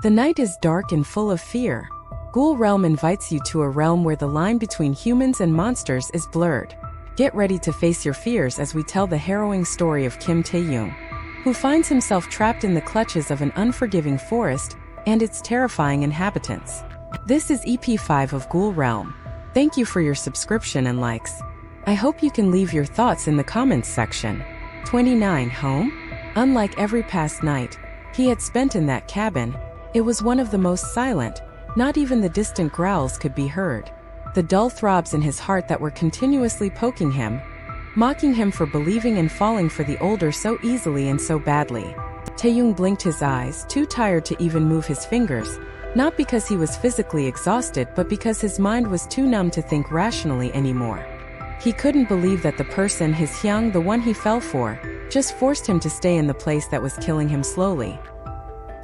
The night is dark and full of fear. Ghoul Realm invites you to a realm where the line between humans and monsters is blurred. Get ready to face your fears as we tell the harrowing story of Kim Tae-young, who finds himself trapped in the clutches of an unforgiving forest and its terrifying inhabitants. This is EP5 of Ghoul Realm. Thank you for your subscription and likes. I hope you can leave your thoughts in the comments section. 29. Home? Unlike every past night he had spent in that cabin, it was one of the most silent. Not even the distant growls could be heard. The dull throbs in his heart that were continuously poking him, mocking him for believing and falling for the older so easily and so badly. Tae-young blinked his eyes, too tired to even move his fingers, not because he was physically exhausted but because his mind was too numb to think rationally anymore. He couldn't believe that the person, his Hyung, the one he fell for, just forced him to stay in the place that was killing him slowly.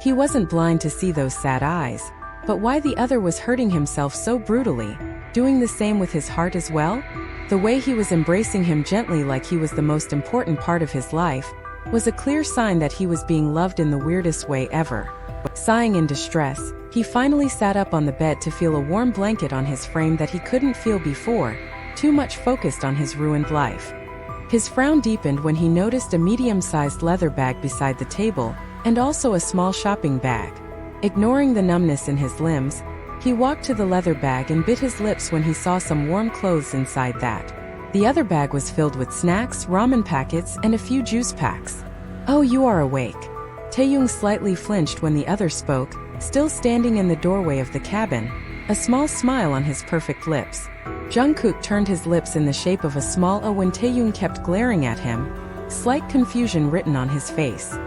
He wasn't blind to see those sad eyes, but why the other was hurting himself so brutally, doing the same with his heart as well? The way he was embracing him gently like he was the most important part of his life, was a clear sign that he was being loved in the weirdest way ever. Sighing in distress, he finally sat up on the bed to feel a warm blanket on his frame that he couldn't feel before, too much focused on his ruined life. His frown deepened when he noticed a medium-sized leather bag beside the table, and also a small shopping bag. Ignoring the numbness in his limbs, he walked to the leather bag and bit his lips when he saw some warm clothes inside that. The other bag was filled with snacks, ramen packets, and a few juice packs. "Oh, you are awake." Tae-young slightly flinched when the other spoke, still standing in the doorway of the cabin, a small smile on his perfect lips. Jungkook turned his lips in the shape of a small O when Tae-young kept glaring at him, slight confusion written on his face.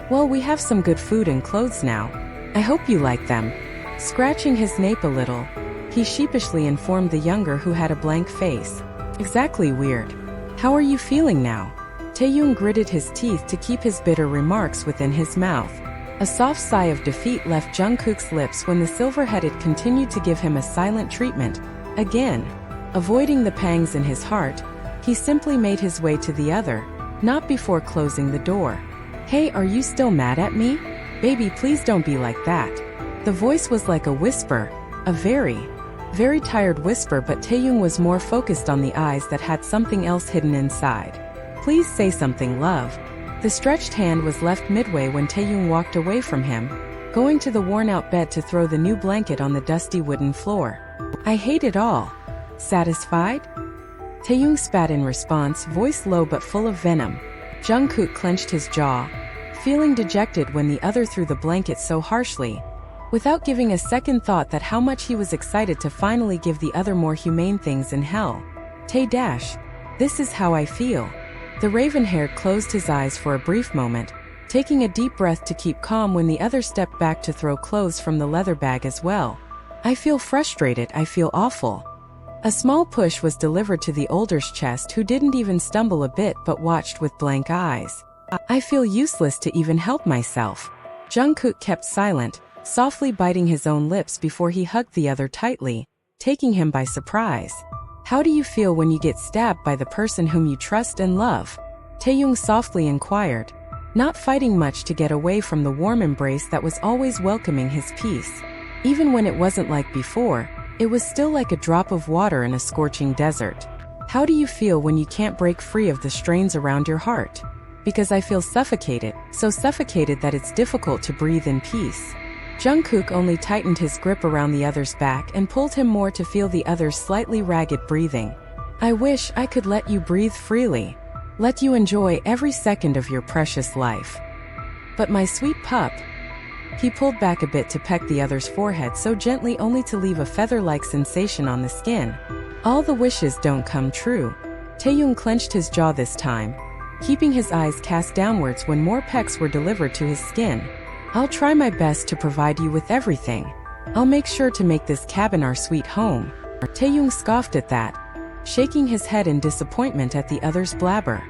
Well, we have some good food and clothes now. I hope you like them." Scratching his nape a little, he sheepishly informed the younger who had a blank face. "Exactly, weird. How are you feeling now?" Tae-young gritted his teeth to keep his bitter remarks within his mouth. A soft sigh of defeat left Jungkook's lips when the silver-headed continued to give him a silent treatment. Again, avoiding the pangs in his heart, he simply made his way to the other, not before closing the door. "Hey, are you still mad at me? Baby, please don't be like that." The voice was like a whisper, a very, very tired whisper, but Tae-young was more focused on the eyes that had something else hidden inside. "Please say something, love." The stretched hand was left midway when Tae-young walked away from him, going to the worn-out bed to throw the new blanket on the dusty wooden floor. "I hate it all." "Satisfied?" Tae-young spat in response, voice low but full of venom. Jungkook clenched his jaw, feeling dejected when the other threw the blanket so harshly, without giving a second thought that how much he was excited to finally give the other more humane things in hell. "Tae-dash, this is how I feel." The raven-haired closed his eyes for a brief moment, taking a deep breath to keep calm when the other stepped back to throw clothes from the leather bag as well. "I feel frustrated, I feel awful." A small push was delivered to the older's chest, who didn't even stumble a bit but watched with blank eyes. "I feel useless to even help myself." Jungkook kept silent, softly biting his own lips before he hugged the other tightly, taking him by surprise. "How do you feel when you get stabbed by the person whom you trust and love?" Tae-young softly inquired, not fighting much to get away from the warm embrace that was always welcoming his peace. Even when it wasn't like before, it was still like a drop of water in a scorching desert. "How do you feel when you can't break free of the strains around your heart?" "Because I feel suffocated, so suffocated that it's difficult to breathe in peace." Jungkook only tightened his grip around the other's back and pulled him more to feel the other's slightly ragged breathing. "I wish I could let you breathe freely. Let you enjoy every second of your precious life. But my sweet pup." He pulled back a bit to peck the other's forehead so gently only to leave a feather-like sensation on the skin. "All the wishes don't come true." Tae-young clenched his jaw this time, keeping his eyes cast downwards when more pecks were delivered to his skin. "I'll try my best to provide you with everything. I'll make sure to make this cabin our sweet home." Tae-young scoffed at that, shaking his head in disappointment at the other's blabber.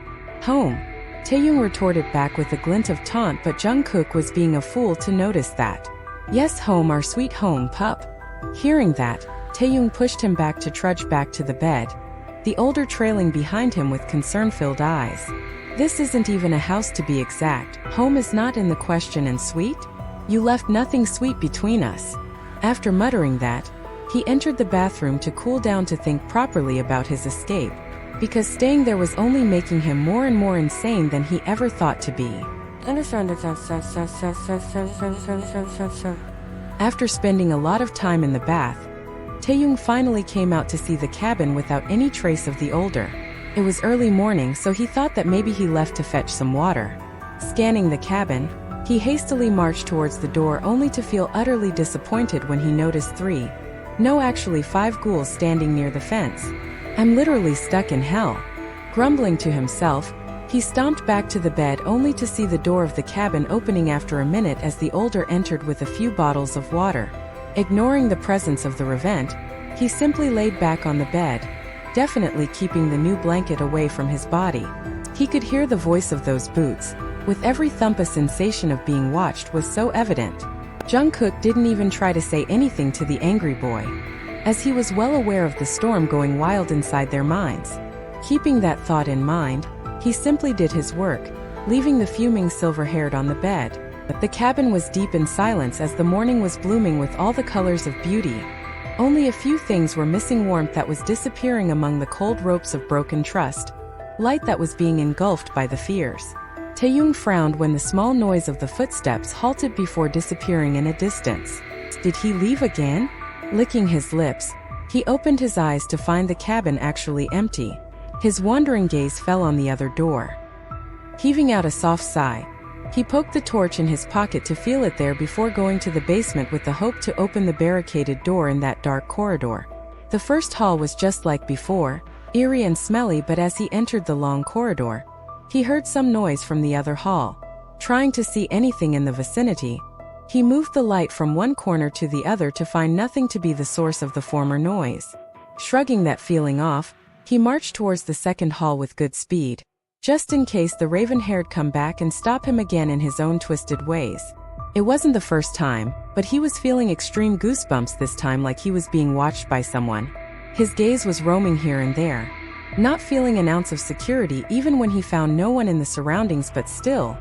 "Home?" Tae-young retorted back with a glint of taunt, but Jungkook was being a fool to notice that. "Yes, home, our sweet home, pup." Hearing that, Tae-young pushed him back to trudge back to the bed, the older trailing behind him with concern-filled eyes. "This isn't even a house to be exact. Home is not in the question, and sweet?" You left nothing sweet between us. After muttering that, he entered the bathroom to cool down to think properly about his escape, because staying there was only making him more and more insane than he ever thought to be. After spending a lot of time in the bath, Taeyong finally came out to see the cabin without any trace of the older. It was early morning, so he thought that maybe he left to fetch some water. Scanning the cabin, he hastily marched towards the door only to feel utterly disappointed when he noticed actually 5 ghouls standing near the fence. I'm literally stuck in hell. Grumbling to himself, he stomped back to the bed only to see the door of the cabin opening after a minute as the older entered with a few bottles of water. Ignoring the presence of the Revent, he simply laid back on the bed, definitely keeping the new blanket away from his body. He could hear the voice of those boots. With every thump, a sensation of being watched was so evident. Jungkook didn't even try to say anything to the angry boy, as he was well aware of the storm going wild inside their minds. Keeping that thought in mind, he simply did his work, leaving the fuming silver-haired on the bed. The cabin was deep in silence as the morning was blooming with all the colors of beauty. Only a few things were missing: warmth that was disappearing among the cold ropes of broken trust, light that was being engulfed by the fears. Taeyong frowned when the small noise of the footsteps halted before disappearing in a distance. Did he leave again? Licking his lips, he opened his eyes to find the cabin actually empty. His wandering gaze fell on the other door. Heaving out a soft sigh, he poked the torch in his pocket to feel it there before going to the basement with the hope to open the barricaded door in that dark corridor. The first hall was just like before, eerie and smelly, but as he entered the long corridor, he heard some noise from the other hall. Trying to see anything in the vicinity, he moved the light from one corner to the other to find nothing to be the source of the former noise. Shrugging that feeling off, he marched towards the second hall with good speed, just in case the raven-haired come back and stop him again in his own twisted ways. It wasn't the first time, but he was feeling extreme goosebumps this time, like he was being watched by someone. His gaze was roaming here and there, not feeling an ounce of security even when he found no one in the surroundings, but still,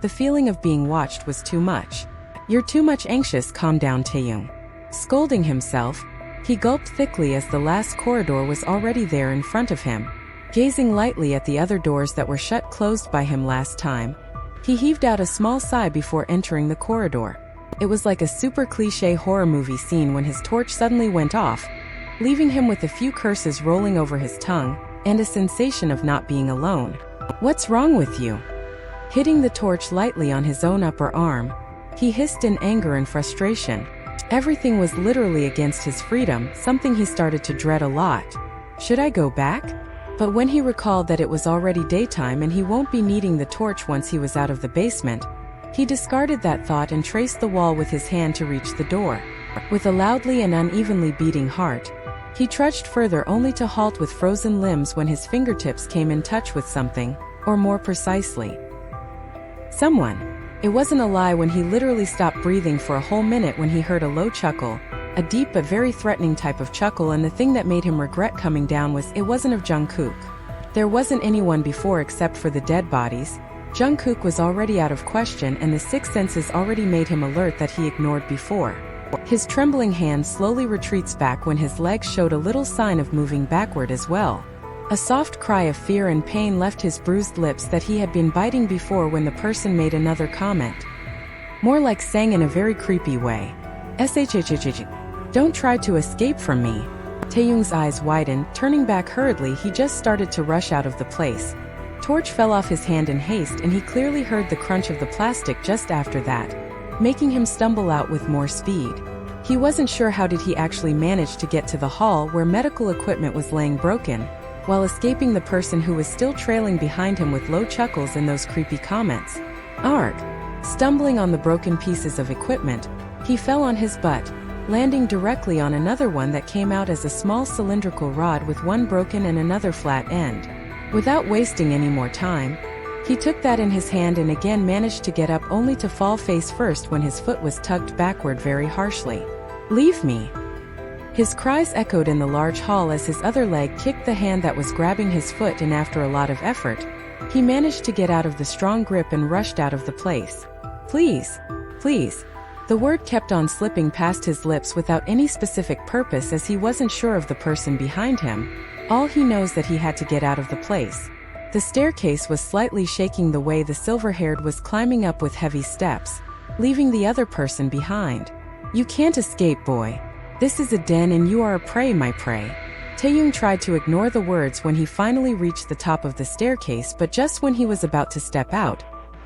the feeling of being watched was too much. You're too much anxious, calm down, Taeyong. Scolding himself, he gulped thickly as the last corridor was already there in front of him. Gazing lightly at the other doors that were shut closed by him last time, he heaved out a small sigh before entering the corridor. It was like a super cliché horror movie scene when his torch suddenly went off, leaving him with a few curses rolling over his tongue, and a sensation of not being alone. What's wrong with you? Hitting the torch lightly on his own upper arm, he hissed in anger and frustration. Everything was literally against his freedom, something he started to dread a lot. Should I go back? But when he recalled that it was already daytime and he won't be needing the torch once he was out of the basement, he discarded that thought and traced the wall with his hand to reach the door. With a loudly and unevenly beating heart, he trudged further only to halt with frozen limbs when his fingertips came in touch with something, or more precisely, someone. It wasn't a lie when he literally stopped breathing for a whole minute when he heard a low chuckle, a deep but very threatening type of chuckle, and the thing that made him regret coming down was it wasn't of Jungkook. There wasn't anyone before except for the dead bodies. Jungkook was already out of question, and the sixth senses already made him alert that he ignored before. His trembling hand slowly retreats back when his legs showed a little sign of moving backward as well. A soft cry of fear and pain left his bruised lips that he had been biting before when the person made another comment. More like saying in a very creepy way, "SHHHH, don't try to escape from me." Taeyong's eyes widened, turning back hurriedly. He just started to rush out of the place. Torch fell off his hand in haste, and he clearly heard the crunch of the plastic just after that, making him stumble out with more speed. He wasn't sure how did he actually manage to get to the hall where medical equipment was laying broken, while escaping the person who was still trailing behind him with low chuckles and those creepy comments. Arg! Stumbling on the broken pieces of equipment, he fell on his butt, landing directly on another one that came out as a small cylindrical rod with one broken and another flat end. Without wasting any more time, he took that in his hand and again managed to get up, only to fall face first when his foot was tugged backward very harshly. "Leave me!" His cries echoed in the large hall as his other leg kicked the hand that was grabbing his foot, and after a lot of effort, he managed to get out of the strong grip and rushed out of the place. Please, The word kept on slipping past his lips without any specific purpose as he wasn't sure of the person behind him. All he knows that he had to get out of the place. The staircase was slightly shaking the way the silver-haired was climbing up with heavy steps, leaving the other person behind. You can't escape, boy. This is a den and you are a prey, my prey. Taeyong tried to ignore the words when he finally reached the top of the staircase, but just when he was about to step out,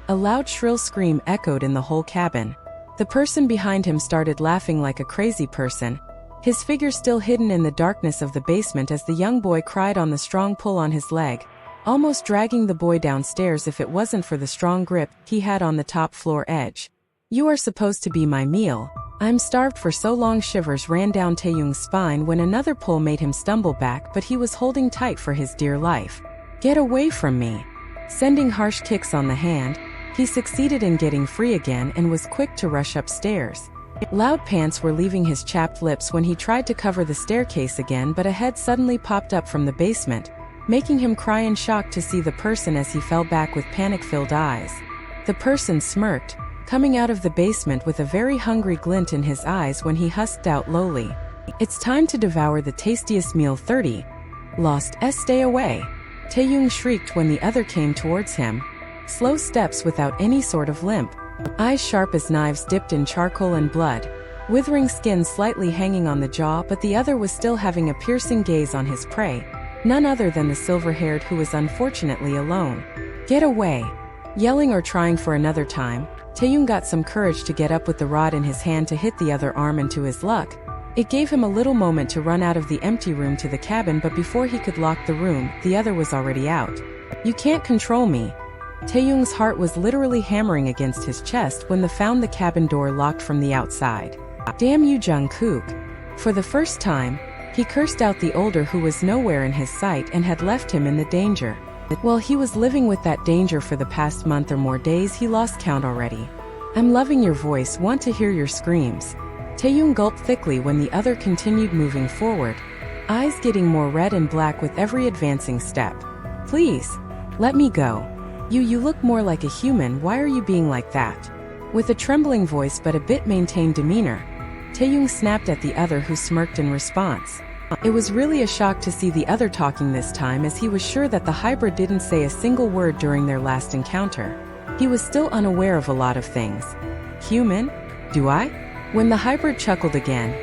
a loud shrill scream echoed in the whole cabin. The person behind him started laughing like a crazy person, his figure still hidden in the darkness of the basement as the young boy cried on the strong pull on his leg, almost dragging the boy downstairs if it wasn't for the strong grip he had on the top floor edge. You are supposed to be my meal. I'm starved for so long. Shivers ran down Taeyong's spine when another pull made him stumble back, but he was holding tight for his dear life. Get away from me. Sending harsh kicks on the hand, he succeeded in getting free again and was quick to rush upstairs. Loud pants were leaving his chapped lips when he tried to cover the staircase again, but a head suddenly popped up from the basement, making him cry in shock to see the person as he fell back with panic-filled eyes. The person smirked, coming out of the basement with a very hungry glint in his eyes when he husked out lowly. It's time to devour the tastiest meal 30. Lost stay away. Taeyong shrieked when the other came towards him. Slow steps without any sort of limp. Eyes sharp as knives dipped in charcoal and blood. Withering skin slightly hanging on the jaw, but the other was still having a piercing gaze on his prey. None other than the silver-haired who was unfortunately alone. Get away. Yelling or trying for another time, Taeyong got some courage to get up with the rod in his hand to hit the other arm, and to his luck, it gave him a little moment to run out of the empty room to the cabin, but before he could lock the room, the other was already out. You can't control me. Taeyong's heart was literally hammering against his chest when found the cabin door locked from the outside. Damn you, Jungkook. For the first time, he cursed out the older who was nowhere in his sight and had left him in the danger. Well, he was living with that danger for the past month or more days. He lost count already. I'm loving your voice, want to hear your screams. Taeyong gulped thickly when the other continued moving forward, eyes getting more red and black with every advancing step. Please, let me go. You look more like a human, why are you being like that? With a trembling voice but a bit maintained demeanor, Taeyong snapped at the other, who smirked in response. It was really a shock to see the other talking this time, as he was sure that the hybrid didn't say a single word during their last encounter. He was still unaware of a lot of things. Human? Do I? When the hybrid chuckled again,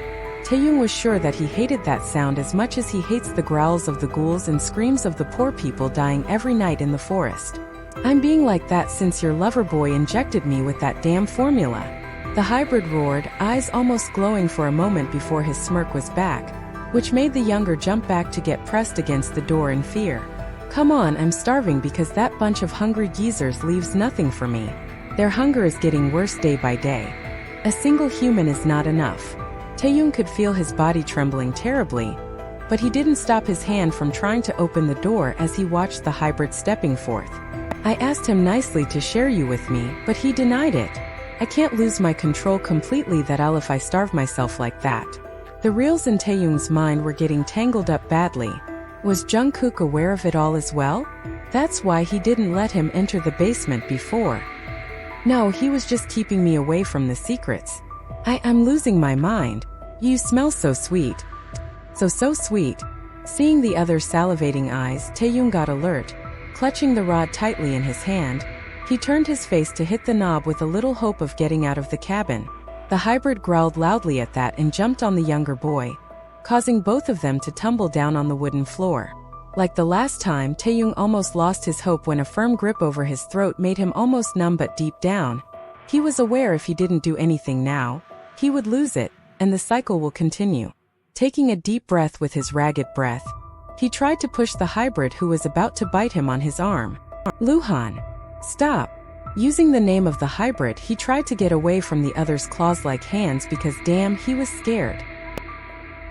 Taeyong was sure that he hated that sound as much as he hates the growls of the ghouls and screams of the poor people dying every night in the forest. I'm being like that since your lover boy injected me with that damn formula. The hybrid roared, eyes almost glowing for a moment before his smirk was back, which made the younger jump back to get pressed against the door in fear. Come on, I'm starving because that bunch of hungry geezers leaves nothing for me. Their hunger is getting worse day by day. A single human is not enough. Taeyong could feel his body trembling terribly, but he didn't stop his hand from trying to open the door as he watched the hybrid stepping forth. I asked him nicely to share you with me, but he denied it. I can't lose my control completely if I starve myself like that. The reels in Taeyong's mind were getting tangled up badly. Was Jungkook aware of it all as well? That's why he didn't let him enter the basement before. No, he was just keeping me away from the secrets. I'm losing my mind. You smell so sweet. So sweet. Seeing the other's salivating eyes, Taeyong got alert. Clutching the rod tightly in his hand, he turned his face to hit the knob with a little hope of getting out of the cabin. The hybrid growled loudly at that and jumped on the younger boy, causing both of them to tumble down on the wooden floor. Like the last time, Taeyong almost lost his hope when a firm grip over his throat made him almost numb, but deep down, he was aware if he didn't do anything now, he would lose it, and the cycle will continue. Taking a deep breath with his ragged breath, he tried to push the hybrid who was about to bite him on his arm. Luhan, stop. Using the name of the hybrid, he tried to get away from the other's claws-like hands because damn, he was scared.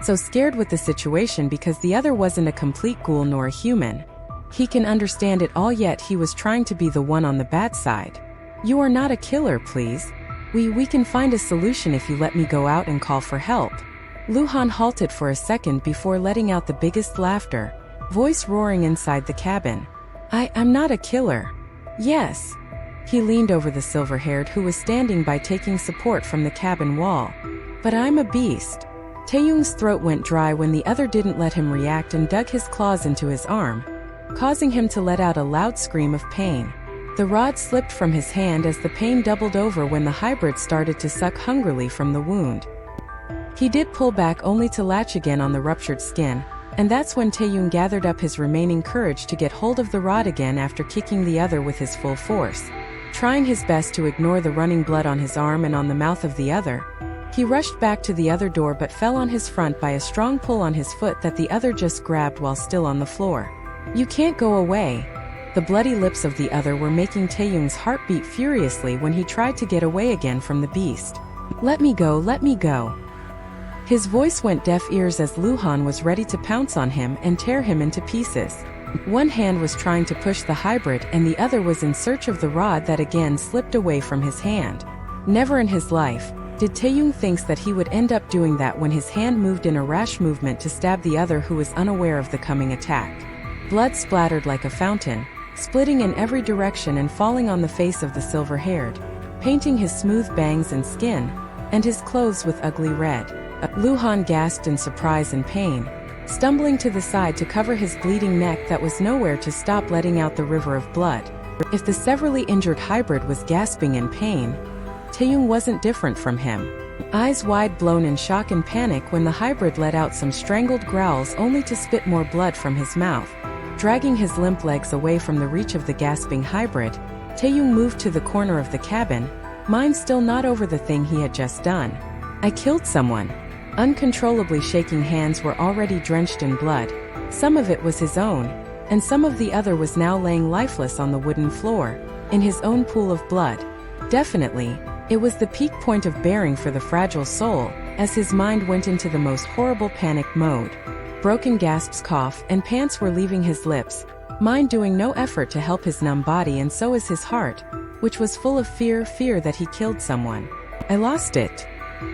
So scared with the situation because the other wasn't a complete ghoul nor a human. He can understand it all, yet he was trying to be the one on the bad side. You are not a killer, please. We can find a solution if you let me go out and call for help. Luhan halted for a second before letting out the biggest laughter, voice roaring inside the cabin. I'm not a killer. Yes. He leaned over the silver-haired who was standing by taking support from the cabin wall. "But I'm a beast." Taeyong's throat went dry when the other didn't let him react and dug his claws into his arm, causing him to let out a loud scream of pain. The rod slipped from his hand as the pain doubled over when the hybrid started to suck hungrily from the wound. He did pull back only to latch again on the ruptured skin, and that's when Taeyong gathered up his remaining courage to get hold of the rod again after kicking the other with his full force. Trying his best to ignore the running blood on his arm and on the mouth of the other, he rushed back to the other door but fell on his front by a strong pull on his foot that the other just grabbed while still on the floor. "You can't go away." The bloody lips of the other were making Taeyong's heart beat furiously when he tried to get away again from the beast. "Let me go, let me go." His voice went deaf ears as Luhan was ready to pounce on him and tear him into pieces. One hand was trying to push the hybrid and the other was in search of the rod that again slipped away from his hand. Never in his life did Taeyong think that he would end up doing that when his hand moved in a rash movement to stab the other who was unaware of the coming attack. Blood splattered like a fountain, splitting in every direction and falling on the face of the silver-haired, painting his smooth bangs and skin, and his clothes with ugly red. Luhan gasped in surprise and pain, stumbling to the side to cover his bleeding neck that was nowhere to stop letting out the river of blood. If the severely injured hybrid was gasping in pain, Taeyong wasn't different from him. Eyes wide blown in shock and panic when the hybrid let out some strangled growls only to spit more blood from his mouth. Dragging his limp legs away from the reach of the gasping hybrid, Taeyong moved to the corner of the cabin, mind still not over the thing he had just done. "I killed someone." Uncontrollably shaking hands were already drenched in blood. Some of it was his own, and some of the other was now laying lifeless on the wooden floor, in his own pool of blood. Definitely, it was the peak point of bearing for the fragile soul, as his mind went into the most horrible panic mode. Broken gasps, cough, and pants were leaving his lips, mind doing no effort to help his numb body, and so is his heart, which was full of fear that he killed someone. "I lost it."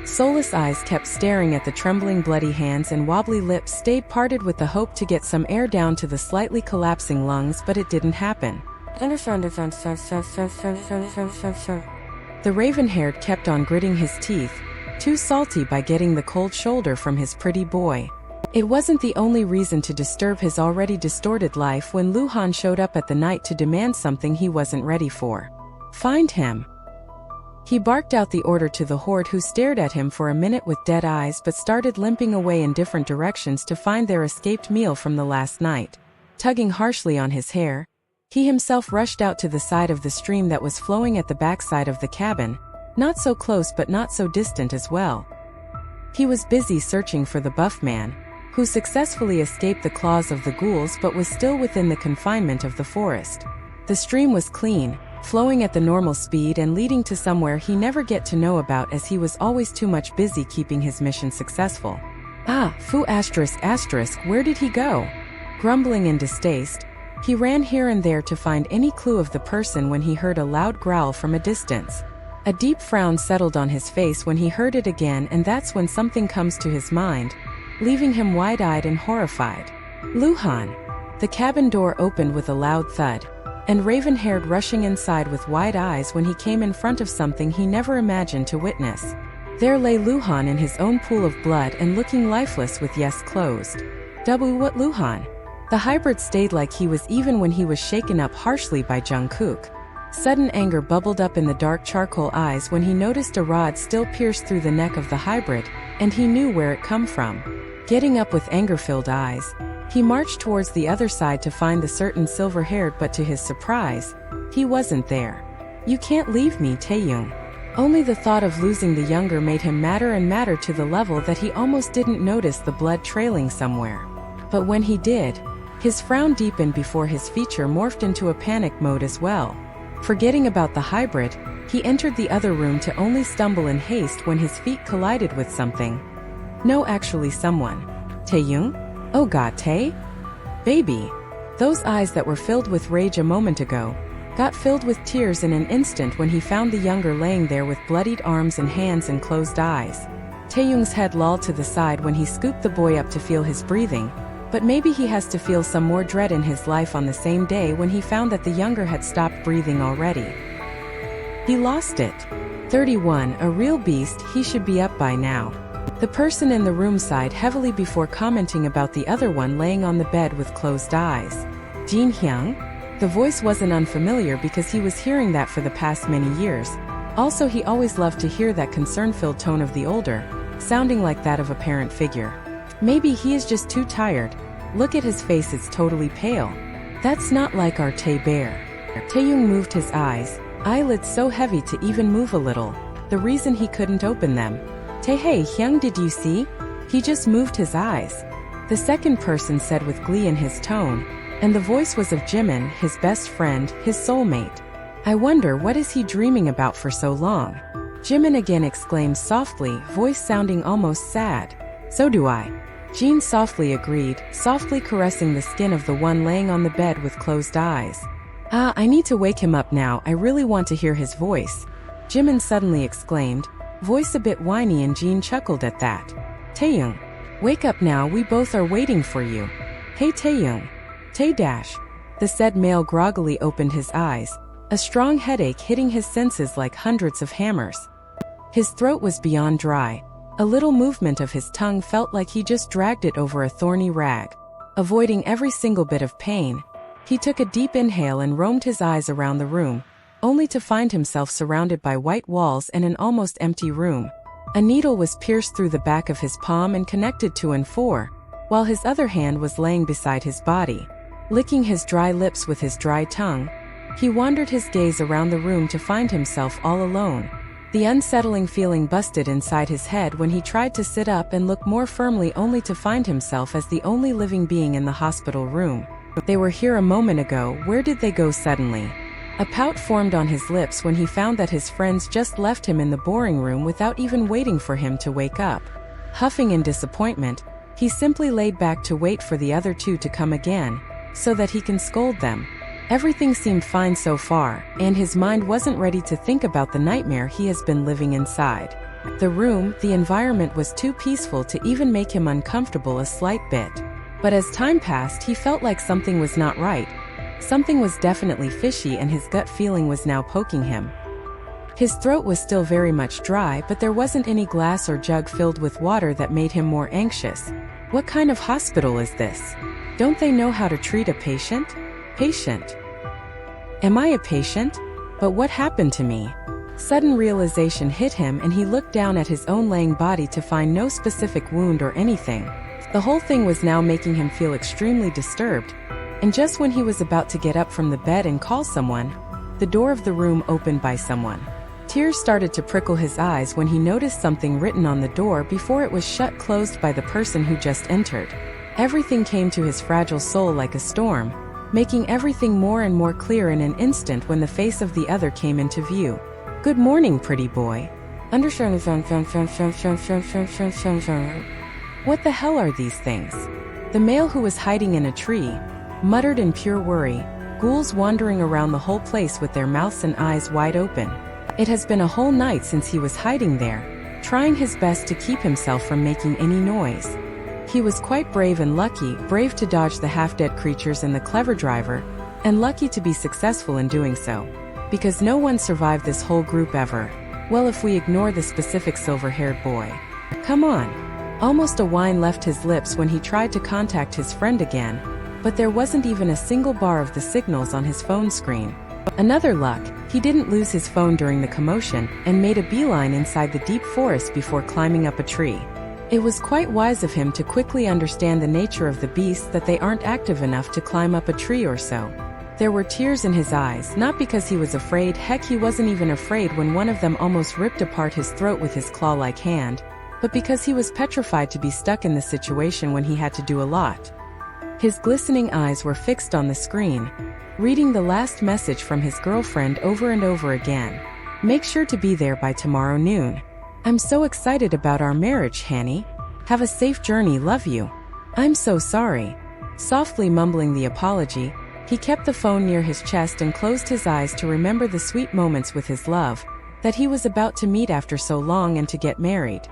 Soulless eyes kept staring at the trembling bloody hands and wobbly lips stayed parted with the hope to get some air down to the slightly collapsing lungs, but it didn't happen. The raven-haired kept on gritting his teeth, too salty by getting the cold shoulder from his pretty boy. It wasn't the only reason to disturb his already distorted life when Luhan showed up at the night to demand something he wasn't ready for. "Find him." He barked out the order to the horde who stared at him for a minute with dead eyes but started limping away in different directions to find their escaped meal from the last night. Tugging harshly on his hair, he himself rushed out to the side of the stream that was flowing at the backside of the cabin, not so close but not so distant as well. He was busy searching for the buff man, who successfully escaped the claws of the ghouls but was still within the confinement of the forest. The stream was clean, flowing at the normal speed and leading to somewhere he never get to know about as he was always too much busy keeping his mission successful. Foo ***, where did he go? Grumbling in distaste, he ran here and there to find any clue of the person when he heard a loud growl from a distance. A deep frown settled on his face when he heard it again, and that's when something comes to his mind, leaving him wide-eyed and horrified. Luhan! The cabin door opened with a loud thud, and raven-haired rushing inside with wide eyes when he came in front of something he never imagined to witness. There lay Luhan in his own pool of blood and looking lifeless with yes closed. What Luhan? The hybrid stayed like he was even when he was shaken up harshly by Jungkook. Sudden anger bubbled up in the dark charcoal eyes when he noticed a rod still pierced through the neck of the hybrid, and he knew where it come from. Getting up with anger-filled eyes, he marched towards the other side to find the certain silver-haired, but to his surprise, he wasn't there. "You can't leave me, Taeyong." Only the thought of losing the younger made him madder and madder to the level that he almost didn't notice the blood trailing somewhere. But when he did, his frown deepened before his feature morphed into a panic mode as well. Forgetting about the hybrid, he entered the other room to only stumble in haste when his feet collided with something. No, actually someone. Taeyong? Oh god, Tae? Baby! Those eyes that were filled with rage a moment ago got filled with tears in an instant when he found the younger laying there with bloodied arms and hands and closed eyes. Taeyong's head lolled to the side when he scooped the boy up to feel his breathing, but maybe he has to feel some more dread in his life on the same day when he found that the younger had stopped breathing already. He lost it. 31. A real beast, he should be up by now. The person in the room sighed heavily before commenting about the other one laying on the bed with closed eyes. Jin Hyung? The voice wasn't unfamiliar because he was hearing that for the past many years. Also, he always loved to hear that concern-filled tone of the older, sounding like that of a parent figure. Maybe he is just too tired. Look at his face, it's totally pale. That's not like our Tae Bear. Taeyong moved his eyelids so heavy to even move a little, the reason he couldn't open them. Tae Hyung, did you see? He just moved his eyes. The second person said with glee in his tone, and the voice was of Jimin, his best friend, his soulmate. I wonder what is he dreaming about for so long? Jimin again exclaimed softly, voice sounding almost sad. So do I. Jin softly agreed, softly caressing the skin of the one laying on the bed with closed eyes. I need to wake him up now, I really want to hear his voice. Jimin suddenly exclaimed, voice a bit whiny, and Jin chuckled at that. Taeyong, wake up now, we both are waiting for you. Hey Taeyong. Tae dash. The said male groggily opened his eyes, a strong headache hitting his senses like hundreds of hammers. His throat was beyond dry. A little movement of his tongue felt like he just dragged it over a thorny rag. Avoiding every single bit of pain, he took a deep inhale and roamed his eyes around the room, only to find himself surrounded by white walls and an almost empty room. A needle was pierced through the back of his palm and connected to and for, while his other hand was laying beside his body. Licking his dry lips with his dry tongue, he wandered his gaze around the room to find himself all alone. The unsettling feeling busted inside his head when he tried to sit up and look more firmly, only to find himself as the only living being in the hospital room. They were here a moment ago, where did they go suddenly? A pout formed on his lips when he found that his friends just left him in the boring room without even waiting for him to wake up. Huffing in disappointment, he simply laid back to wait for the other two to come again, so that he can scold them. Everything seemed fine so far, and his mind wasn't ready to think about the nightmare he has been living inside. The room, the environment was too peaceful to even make him uncomfortable a slight bit. But as time passed, he felt like something was not right. Something was definitely fishy, and his gut feeling was now poking him. His throat was still very much dry, but there wasn't any glass or jug filled with water that made him more anxious. What kind of hospital is this? Don't they know how to treat a patient? Patient? Am I a patient? But what happened to me? Sudden realization hit him, and he looked down at his own laying body to find no specific wound or anything. The whole thing was now making him feel extremely disturbed, and just when he was about to get up from the bed and call someone, the door of the room opened by someone. Tears started to prickle his eyes when he noticed something written on the door before it was shut closed by the person who just entered. Everything came to his fragile soul like a storm, making everything more and more clear in an instant when the face of the other came into view. Good morning, pretty boy. What the hell are these things? The male, who was hiding in a tree, muttered in pure worry, ghouls wandering around the whole place with their mouths and eyes wide open. It has been a whole night since he was hiding there, trying his best to keep himself from making any noise. He was quite brave and lucky, brave to dodge the half-dead creatures and the clever driver, and lucky to be successful in doing so. Because no one survived this whole group ever. Well, if we ignore the specific silver-haired boy. Come on. Almost a whine left his lips when he tried to contact his friend again, but there wasn't even a single bar of the signals on his phone screen. Another luck, he didn't lose his phone during the commotion, and made a beeline inside the deep forest before climbing up a tree. It was quite wise of him to quickly understand the nature of the beasts, that they aren't active enough to climb up a tree or so. There were tears in his eyes, not because he was afraid, heck, he wasn't even afraid when one of them almost ripped apart his throat with his claw-like hand, but because he was petrified to be stuck in the situation when he had to do a lot. His glistening eyes were fixed on the screen, reading the last message from his girlfriend over and over again. Make sure to be there by tomorrow noon. I'm so excited about our marriage, Hanny. Have a safe journey, love you. I'm so sorry. Softly mumbling the apology, he kept the phone near his chest and closed his eyes to remember the sweet moments with his love, that he was about to meet after so long and to get married.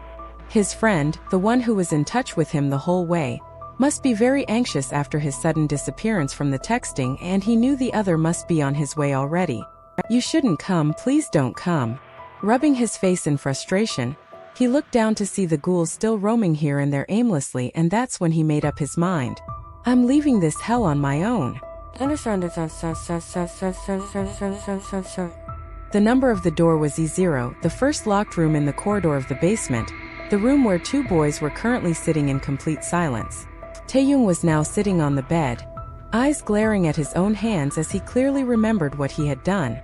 His friend, the one who was in touch with him the whole way, must be very anxious after his sudden disappearance from the texting, and he knew the other must be on his way already. You shouldn't come, please don't come. Rubbing his face in frustration, he looked down to see the ghouls still roaming here and there aimlessly, and that's when he made up his mind. I'm leaving this hell on my own. The number of the door was E0, the first locked room in the corridor of the basement, the room where two boys were currently sitting in complete silence. Taeyong was now sitting on the bed, eyes glaring at his own hands as he clearly remembered what he had done.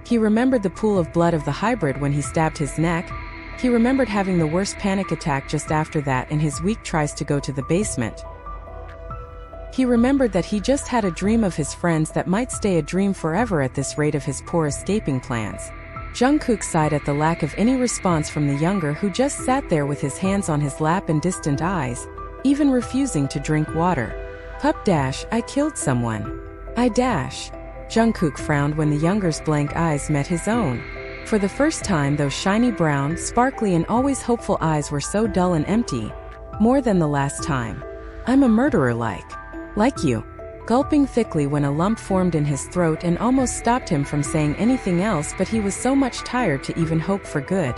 He remembered the pool of blood of the hybrid when he stabbed his neck. He remembered having the worst panic attack just after that and his weak tries to go to the basement. He remembered that he just had a dream of his friends that might stay a dream forever at this rate of his poor escaping plans. Jungkook sighed at the lack of any response from the younger, who just sat there with his hands on his lap and distant eyes, even refusing to drink water. Pup dash, I killed someone. I dash. Jungkook frowned when the younger's blank eyes met his own. For the first time, those shiny brown, sparkly and always hopeful eyes were so dull and empty. More than the last time. I'm a murderer like you. Gulping thickly when a lump formed in his throat and almost stopped him from saying anything else, but he was so much tired to even hope for good.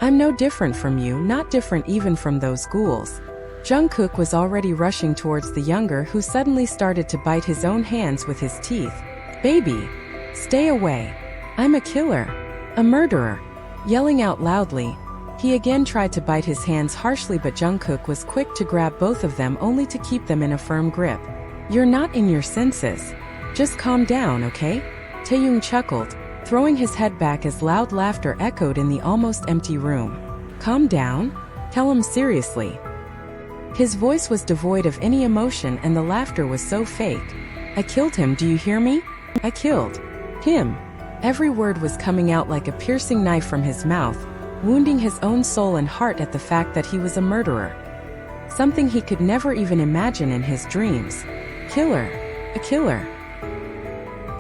I'm no different from you, not different even from those ghouls. Jungkook was already rushing towards the younger, who suddenly started to bite his own hands with his teeth. Baby! Stay away! I'm a killer! A murderer! Yelling out loudly, he again tried to bite his hands harshly, but Jungkook was quick to grab both of them, only to keep them in a firm grip. You're not in your senses. Just calm down, okay? Taeyong chuckled, throwing his head back as loud laughter echoed in the almost empty room. Calm down? Tell him seriously. His voice was devoid of any emotion and the laughter was so fake. I killed him, do you hear me? I killed him. Every word was coming out like a piercing knife from his mouth, wounding his own soul and heart at the fact that he was a murderer. Something he could never even imagine in his dreams. Killer. A killer.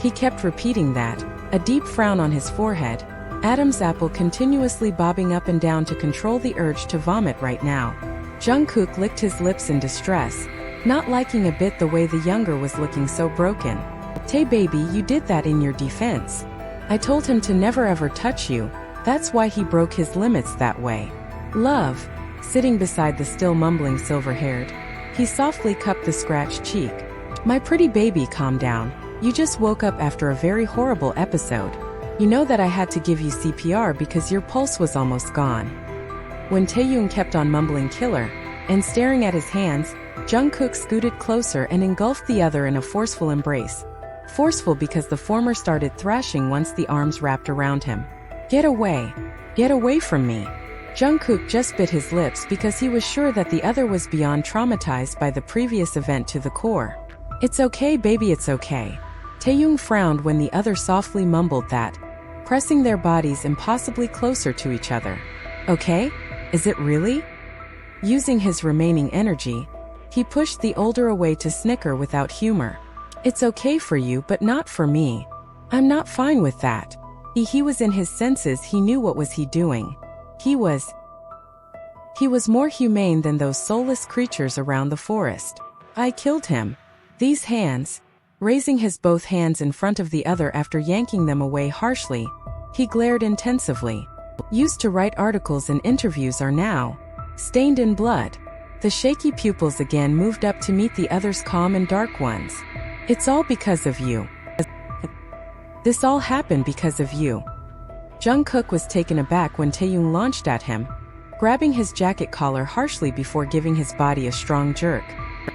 He kept repeating that, a deep frown on his forehead, Adam's apple continuously bobbing up and down to control the urge to vomit right now. Jungkook licked his lips in distress, not liking a bit the way the younger was looking so broken. Tay baby, you did that in your defense. I told him to never ever touch you, that's why he broke his limits that way. Love. Sitting beside the still mumbling silver-haired, he softly cupped the scratched cheek. My pretty baby, calm down. You just woke up after a very horrible episode. You know that I had to give you CPR because your pulse was almost gone. When Taeyong kept on mumbling killer and staring at his hands, Jungkook scooted closer and engulfed the other in a forceful embrace. Forceful because the former started thrashing once the arms wrapped around him. Get away. Get away from me. Jungkook just bit his lips because he was sure that the other was beyond traumatized by the previous event to the core. It's okay baby, it's okay. Taeyong frowned when the other softly mumbled that, pressing their bodies impossibly closer to each other. Okay? Is it really? Using his remaining energy, he pushed the older away to snicker without humor. It's okay for you but not for me. I'm not fine with that. He was in his senses, he knew what was he doing. He was more humane than those soulless creatures around the forest. I killed him. These hands, raising his both hands in front of the other after yanking them away harshly, he glared intensively. Used to write articles and interviews are now stained in blood. The shaky pupils again moved up to meet the other's calm and dark ones. It's all because of you. This all happened because of you. Jungkook was taken aback when Taeyong launched at him, grabbing his jacket collar harshly before giving his body a strong jerk.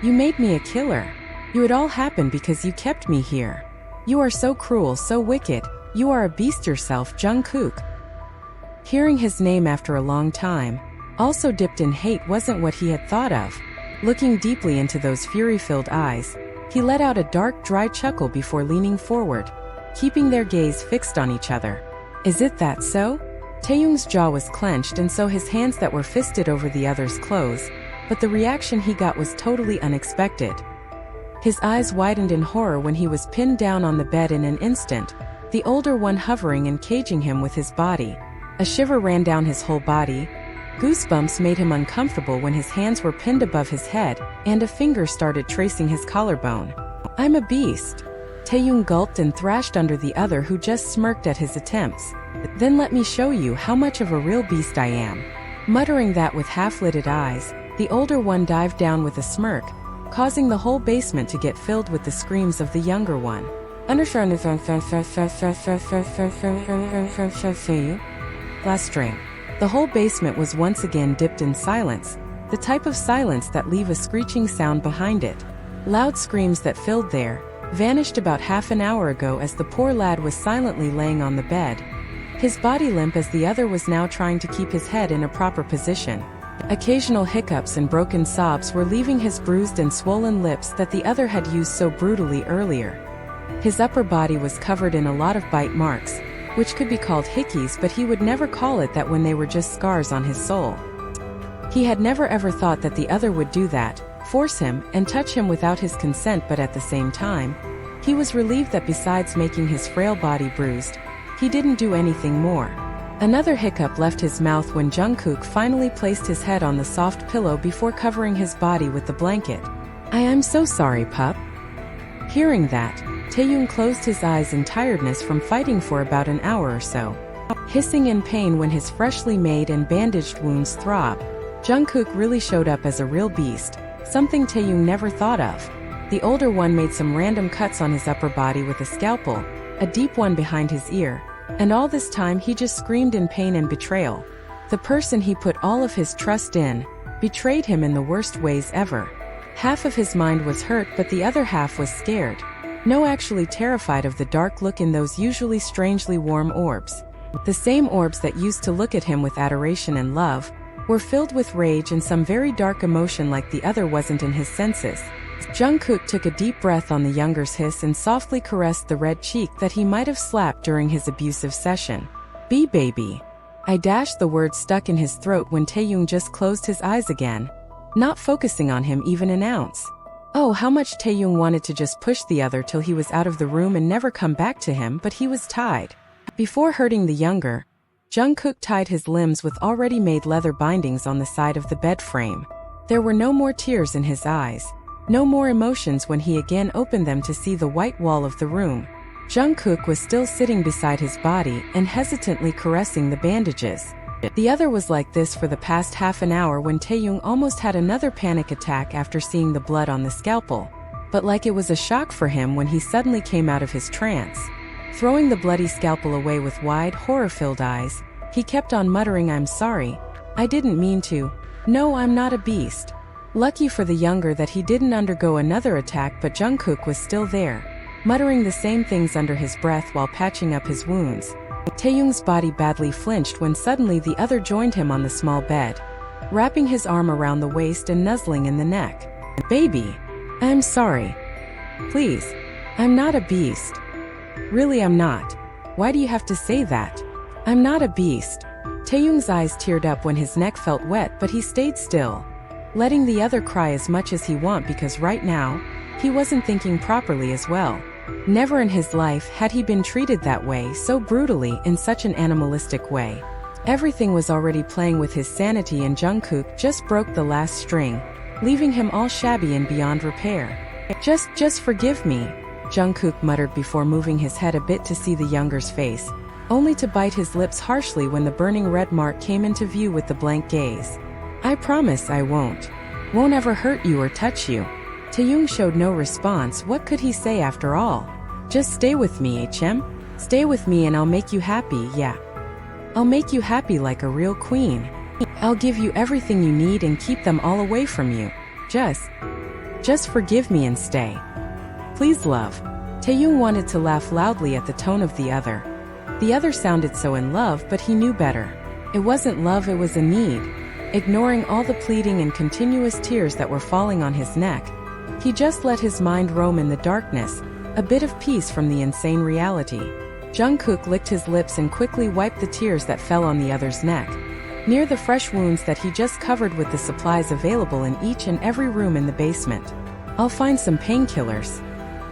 You made me a killer. It all happened because you kept me here. You are so cruel, so wicked. You are a beast yourself, Jungkook. Hearing his name after a long time, also dipped in hate, wasn't what he had thought of. Looking deeply into those fury-filled eyes, he let out a dark, dry chuckle before leaning forward, keeping their gaze fixed on each other. Is it that so? Taeyong's jaw was clenched and so his hands that were fisted over the other's clothes, but the reaction he got was totally unexpected. His eyes widened in horror when he was pinned down on the bed in an instant, the older one hovering and caging him with his body. A shiver ran down his whole body. Goosebumps made him uncomfortable when his hands were pinned above his head, and a finger started tracing his collarbone. I'm a beast. Taeyong gulped and thrashed under the other, who just smirked at his attempts. Then let me show you how much of a real beast I am. Muttering that with half-lidded eyes, the older one dived down with a smirk, causing the whole basement to get filled with the screams of the younger one. Last string. The whole basement was once again dipped in silence, the type of silence that leave a screeching sound behind it. Loud screams that filled there, vanished about half an hour ago as the poor lad was silently laying on the bed, his body limp as the other was now trying to keep his head in a proper position. Occasional hiccups and broken sobs were leaving his bruised and swollen lips that the other had used so brutally earlier. His upper body was covered in a lot of bite marks, which could be called hickeys, but he would never call it that when they were just scars on his soul. He had never ever thought that the other would do that, force him, and touch him without his consent, but at the same time, he was relieved that besides making his frail body bruised, he didn't do anything more. Another hiccup left his mouth when Jungkook finally placed his head on the soft pillow before covering his body with the blanket. I am so sorry, pup. Hearing that, Taeyong closed his eyes in tiredness from fighting for about an hour or so. Hissing in pain when his freshly made and bandaged wounds throbbed, Jungkook really showed up as a real beast, something Taeyong never thought of. The older one made some random cuts on his upper body with a scalpel, a deep one behind his ear, and all this time he just screamed in pain and betrayal. The person he put all of his trust in betrayed him in the worst ways ever. Half of his mind was hurt, but the other half was scared. No, actually terrified of the dark look in those usually strangely warm orbs. The same orbs that used to look at him with adoration and love were filled with rage and some very dark emotion, like the other wasn't in his senses. Jungkook took a deep breath on the younger's hiss and softly caressed the red cheek that he might have slapped during his abusive session. "Be baby." I dashed the word stuck in his throat when Taeyong just closed his eyes again, not focusing on him even an ounce. Oh, how much Taeyong wanted to just push the other till he was out of the room and never come back to him, but he was tied. Before hurting the younger, Jungkook tied his limbs with already made leather bindings on the side of the bed frame. There were no more tears in his eyes, no more emotions when he again opened them to see the white wall of the room. Jungkook was still sitting beside his body and hesitantly caressing the bandages. The other was like this for the past half an hour when Taeyong almost had another panic attack after seeing the blood on the scalpel, but like it was a shock for him when he suddenly came out of his trance. Throwing the bloody scalpel away with wide, horror-filled eyes, he kept on muttering, "I'm sorry. I didn't mean to. No, I'm not a beast." Lucky for the younger that he didn't undergo another attack, but Jungkook was still there, muttering the same things under his breath while patching up his wounds. Taeyong's body badly flinched when suddenly the other joined him on the small bed, wrapping his arm around the waist and nuzzling in the neck. "Baby, I'm sorry. Please, I'm not a beast. Really, I'm not. Why do you have to say that? I'm not a beast." Taeyong's eyes teared up when his neck felt wet, but he stayed still, letting the other cry as much as he want, because right now, he wasn't thinking properly as well. Never in his life had he been treated that way, so brutally, in such an animalistic way. Everything was already playing with his sanity, and Jungkook just broke the last string, leaving him all shabby and beyond repair. Just forgive me," Jungkook muttered before moving his head a bit to see the younger's face, only to bite his lips harshly when the burning red mark came into view with the blank gaze. "I promise I won't ever hurt you or touch you." Taeyong showed no response. What could he say after all? "Just stay with me, HM. Stay with me and I'll make you happy, yeah. I'll make you happy like a real queen. I'll give you everything you need and keep them all away from you. Just forgive me and stay. Please, love." Taeyong wanted to laugh loudly at the tone of the other. The other sounded so in love, but he knew better. It wasn't love, it was a need. Ignoring all the pleading and continuous tears that were falling on his neck, he just let his mind roam in the darkness, a bit of peace from the insane reality. Jungkook licked his lips and quickly wiped the tears that fell on the other's neck, near the fresh wounds that he just covered with the supplies available in each and every room in the basement. "I'll find some painkillers."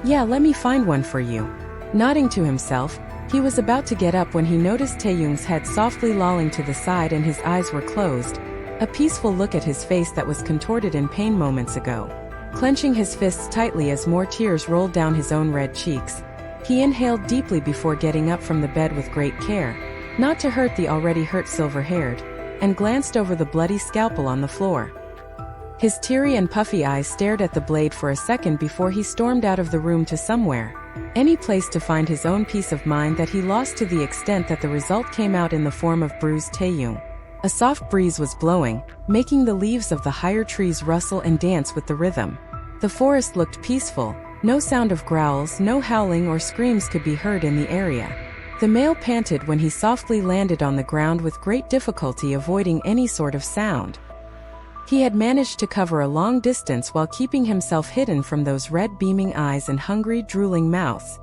"Yeah, let me find one for you." Nodding to himself, he was about to get up when he noticed Taeyong's head softly lolling to the side and his eyes were closed, a peaceful look at his face that was contorted in pain moments ago. clenching his fists tightly as more tears rolled down his own red cheeks. He inhaled deeply before getting up from the bed with great care, not to hurt the already hurt silver-haired, and glanced over the bloody scalpel on the floor. His teary and puffy eyes stared at the blade for a second before he stormed out of the room to somewhere, any place to find his own peace of mind that he lost to the extent that the result came out in the form of bruised Taeyong. A soft breeze was blowing, making the leaves of the higher trees rustle and dance with the rhythm. The forest looked peaceful, no sound of growls, no howling or screams could be heard in the area. The male panted when he softly landed on the ground with great difficulty avoiding any sort of sound. He had managed to cover a long distance while keeping himself hidden from those red beaming eyes and hungry drooling mouths.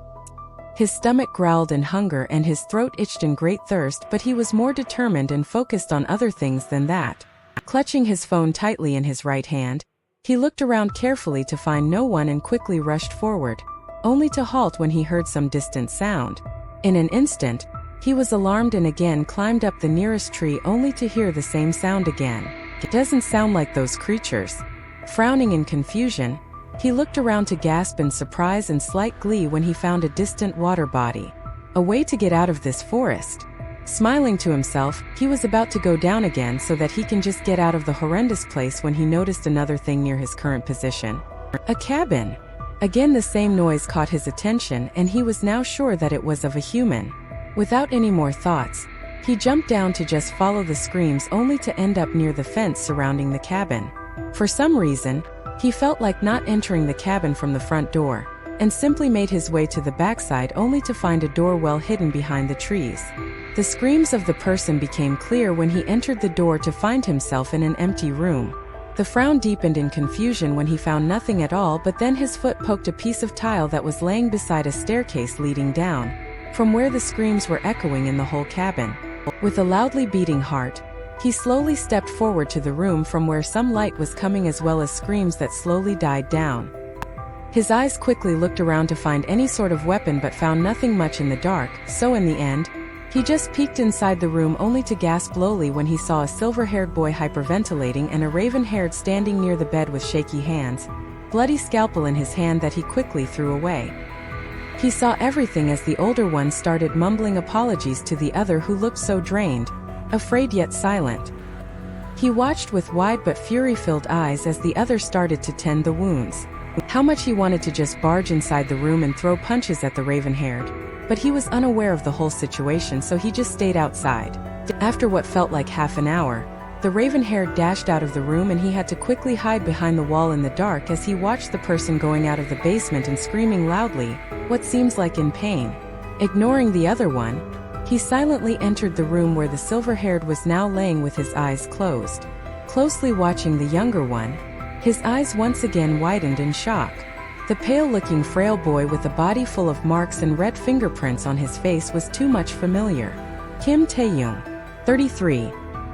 His stomach growled in hunger and his throat itched in great thirst, but he was more determined and focused on other things than that. Clutching his phone tightly in his right hand, he looked around carefully to find no one and quickly rushed forward, only to halt when he heard some distant sound. In an instant, he was alarmed and again climbed up the nearest tree only to hear the same sound again. It doesn't sound like those creatures. Frowning in confusion, he looked around to gasp in surprise and slight glee when he found a distant water body. A way to get out of this forest. Smiling to himself, he was about to go down again so that he can just get out of the horrendous place when he noticed another thing near his current position. A cabin. Again the same noise caught his attention and he was now sure that it was of a human. Without any more thoughts, he jumped down to just follow the screams only to end up near the fence surrounding the cabin. For some reason, he felt like not entering the cabin from the front door, and simply made his way to the backside only to find a door well hidden behind the trees. The screams of the person became clear when he entered the door to find himself in an empty room. The frown deepened in confusion when he found nothing at all, but then his foot poked a piece of tile that was laying beside a staircase leading down, from where the screams were echoing in the whole cabin. With a loudly beating heart, he slowly stepped forward to the room from where some light was coming as well as screams that slowly died down. His eyes quickly looked around to find any sort of weapon but found nothing much in the dark, so in the end, he just peeked inside the room only to gasp lowly when he saw a silver-haired boy hyperventilating and a raven-haired standing near the bed with shaky hands, bloody scalpel in his hand that he quickly threw away. He saw everything as the older one started mumbling apologies to the other who looked so drained, afraid yet silent. He watched with wide but fury-filled eyes as the other started to tend the wounds. How much he wanted to just barge inside the room and throw punches at the raven-haired, but he was unaware of the whole situation, so he just stayed outside. After what felt like half an hour, the raven-haired dashed out of the room and he had to quickly hide behind the wall in the dark as he watched the person going out of the basement and screaming loudly, what seems like in pain. Ignoring the other one, he silently entered the room where the silver-haired was now laying with his eyes closed. Closely watching the younger one, his eyes once again widened in shock. The pale-looking frail boy with a body full of marks and red fingerprints on his face was too much familiar. Kim Taeyong, 33.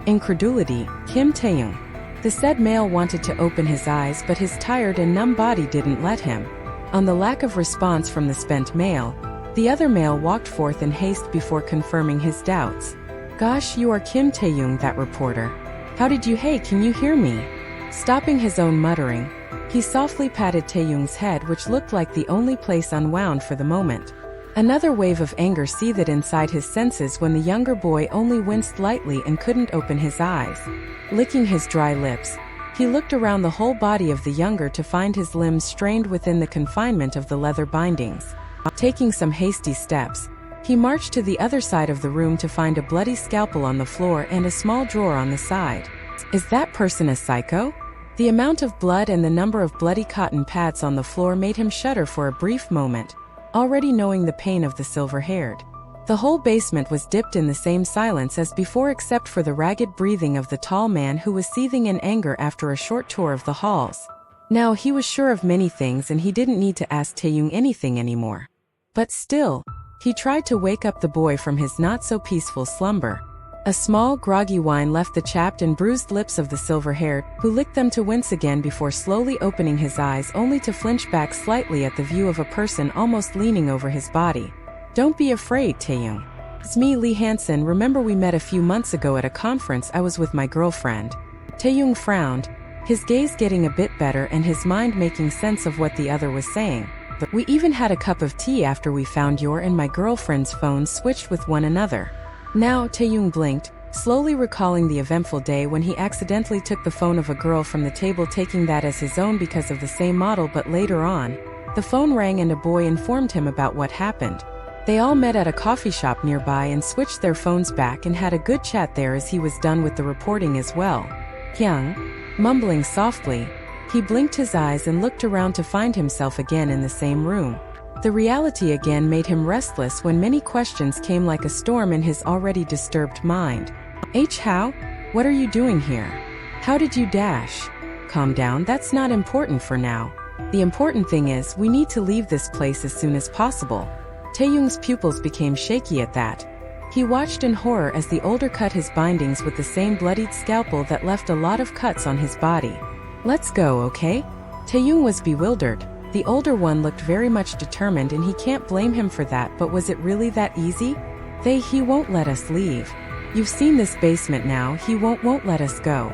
Incredulity, Kim Taeyong. The said male wanted to open his eyes, but his tired and numb body didn't let him. On the lack of response from the spent male, the other male walked forth in haste before confirming his doubts. Gosh, you are Kim Taeyong, that reporter. How did you, hey, can you hear me? Stopping his own muttering, he softly patted Taeyong's head, which looked like the only place unwound for the moment. Another wave of anger seethed inside his senses when the younger boy only winced lightly and couldn't open his eyes. Licking his dry lips, he looked around the whole body of the younger to find his limbs strained within the confinement of the leather bindings. Taking some hasty steps, he marched to the other side of the room to find a bloody scalpel on the floor and a small drawer on the side. Is that person a psycho? The amount of blood and the number of bloody cotton pads on the floor made him shudder for a brief moment, already knowing the pain of the silver-haired. The whole basement was dipped in the same silence as before except for the ragged breathing of the tall man who was seething in anger after a short tour of the halls. Now he was sure of many things and he didn't need to ask Taeyong anything anymore. But still, he tried to wake up the boy from his not-so-peaceful slumber. A small, groggy whine left the chapped and bruised lips of the silver-haired, who licked them to wince again before slowly opening his eyes only to flinch back slightly at the view of a person almost leaning over his body. Don't be afraid, Taeyong. It's me, Lee Hansen. Remember we met a few months ago at a conference I was with my girlfriend. Taeyong frowned, his gaze getting a bit better and his mind making sense of what the other was saying. We even had a cup of tea after we found your and my girlfriend's phones switched with one another. Now, Taeyong blinked, slowly recalling the eventful day when he accidentally took the phone of a girl from the table, taking that as his own because of the same model. But later on, the phone rang and a boy informed him about what happened. They all met at a coffee shop nearby and switched their phones back and had a good chat there as he was done with the reporting as well. Hyung, mumbling softly, he blinked his eyes and looked around to find himself again in the same room. The reality again made him restless when many questions came like a storm in his already disturbed mind. How? What are you doing here? How did you dash? Calm down, that's not important for now. The important thing is we need to leave this place as soon as possible. Taeyong's pupils became shaky at that. He watched in horror as the older cut his bindings with the same bloodied scalpel that left a lot of cuts on his body. Let's go, okay? Taeyong was bewildered. The older one looked very much determined and he can't blame him for that, but was it really that easy? He won't let us leave. You've seen this basement now, he won't let us go.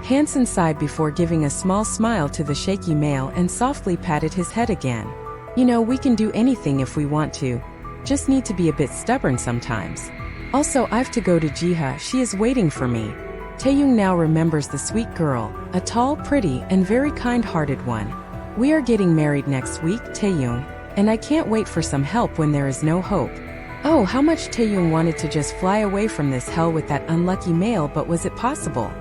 Hansen sighed before giving a small smile to the shaky male and softly patted his head again. You know, we can do anything if we want to. Just need to be a bit stubborn sometimes. Also, I've to go to Jiha, she is waiting for me. Taeyong now remembers the sweet girl, a tall, pretty, and very kind-hearted one. We are getting married next week, Taeyong, and I can't wait for some help when there is no hope. Oh, how much Taeyong wanted to just fly away from this hell with that unlucky male, but was it possible?